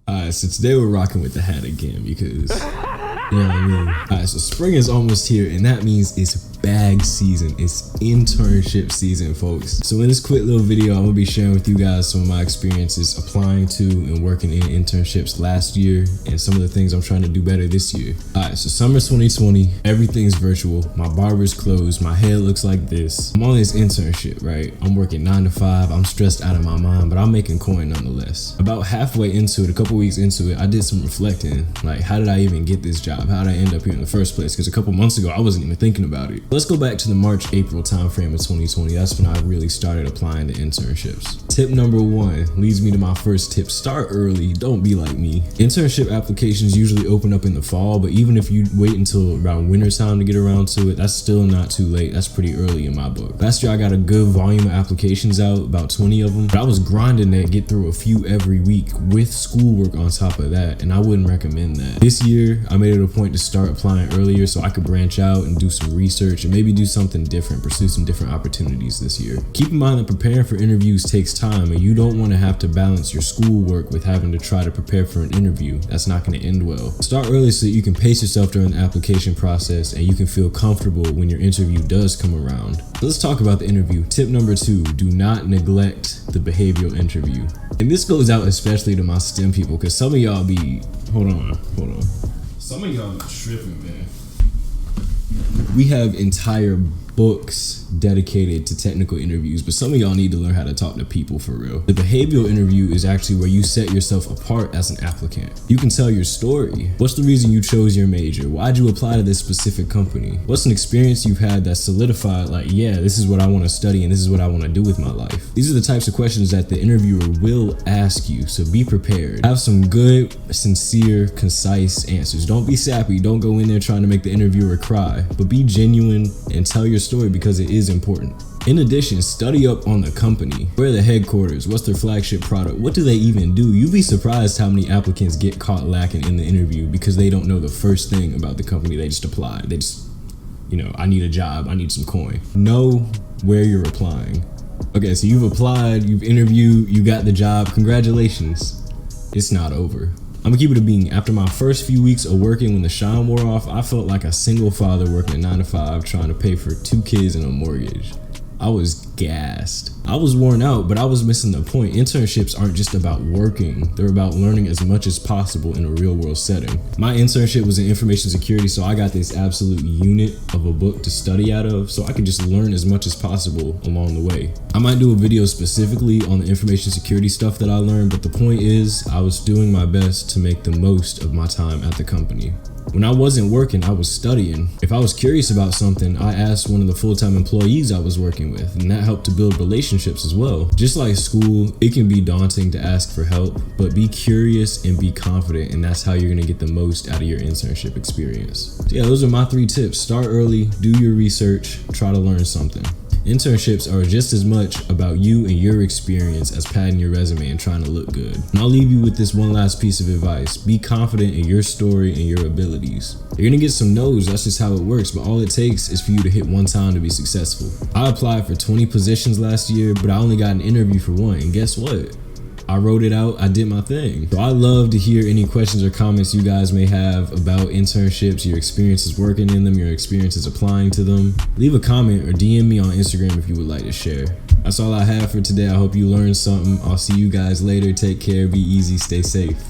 Alright, so today we're rocking with the hat again because, you know what I mean? Alright, so spring is almost here and that means it's bag season. It's internship season, folks. So in this quick little video, I'm gonna be sharing with you guys some of my experiences applying to and working in internships last year and some of the things I'm trying to do better this year. Alright, so summer 2020, everything's virtual. My barber's closed, my hair looks like this. I'm on this internship, right? I'm working 9 to 5, I'm stressed out of my mind, but I'm making coin nonetheless. About halfway into it, a couple weeks into it, I did some reflecting. Like, how did I even get this job? How did I end up here in the first place? Because a couple months ago, I wasn't even thinking about it. Let's go back to the March-April timeframe of 2020. That's when I really started applying to internships. Tip number 1 leads me to my first tip. Start early, don't be like me. Internship applications usually open up in the fall, but even if you wait until around winter time to get around to it, that's still not too late. That's pretty early in my book. Last year, I got a good volume of applications out, about 20 of them, but I was grinding to get through a few every week with schoolwork on top of that, and I wouldn't recommend that. This year, I made it a point to start applying earlier so I could branch out and do some research and maybe do something different, pursue some different opportunities this year. Keep in mind that preparing for interviews takes time and you don't want to have to balance your schoolwork with having to try to prepare for an interview. That's not going to end well. Start early so that you can pace yourself during the application process and you can feel comfortable when your interview does come around. So let's talk about the interview. Tip number 2, do not neglect the behavioral interview. And this goes out especially to my STEM people because some of y'all be, hold on. Some of y'all be tripping, man. We have entire books dedicated to technical interviews, but some of y'all need to learn how to talk to people for real. The behavioral interview is actually where you set yourself apart as an applicant. You can tell your story. What's the reason you chose your major? Why'd you apply to this specific company? What's an experience you've had that solidified, like, yeah, this is what I want to study and this is what I want to do with my life? These are the types of questions that the interviewer will ask you, so be prepared. Have some good, sincere, concise answers. Don't be sappy. Don't go in there trying to make the interviewer cry, but be genuine and tell your story because it is important. In addition, study up on the company. Where are the headquarters? What's their flagship product? What do they even do? You'd be surprised how many applicants get caught lacking in the interview because they don't know the first thing about the company they just applied. They just, I need a job, I need some coin. Know where you're applying. Okay, so you've applied, you've interviewed, you got the job. Congratulations. It's not over. I'm gonna keep it a bean. After my first few weeks of working, when the shine wore off, I felt like a single father working a 9 to 5 trying to pay for 2 kids and a mortgage. I was gassed. I was worn out, but I was missing the point. Internships aren't just about working. They're about learning as much as possible in a real world setting. My internship was in information security, so I got this absolute unit of a book to study out of, so I could just learn as much as possible along the way. I might do a video specifically on the information security stuff that I learned, but the point is, I was doing my best to make the most of my time at the company. When I wasn't working, I was studying. If I was curious about something, I asked one of the full-time employees I was working with, and that helped to build relationships as well. Just like school, it can be daunting to ask for help, but be curious and be confident, and that's how you're gonna get the most out of your internship experience. So yeah, those are my 3 tips. Start early, do your research, try to learn something. Internships are just as much about you and your experience as padding your resume and trying to look good. And I'll leave you with this one last piece of advice. Be confident in your story and your abilities. You're gonna get some no's, that's just how it works, but all it takes is for you to hit one time to be successful. I applied for 20 positions last year, but I only got an interview for 1, and guess what? I wrote it out, I did my thing. So I'd love to hear any questions or comments you guys may have about internships, your experiences working in them, your experiences applying to them. Leave a comment or DM me on Instagram if you would like to share. That's all I have for today. I hope you learned something. I'll see you guys later. Take care, be easy, stay safe.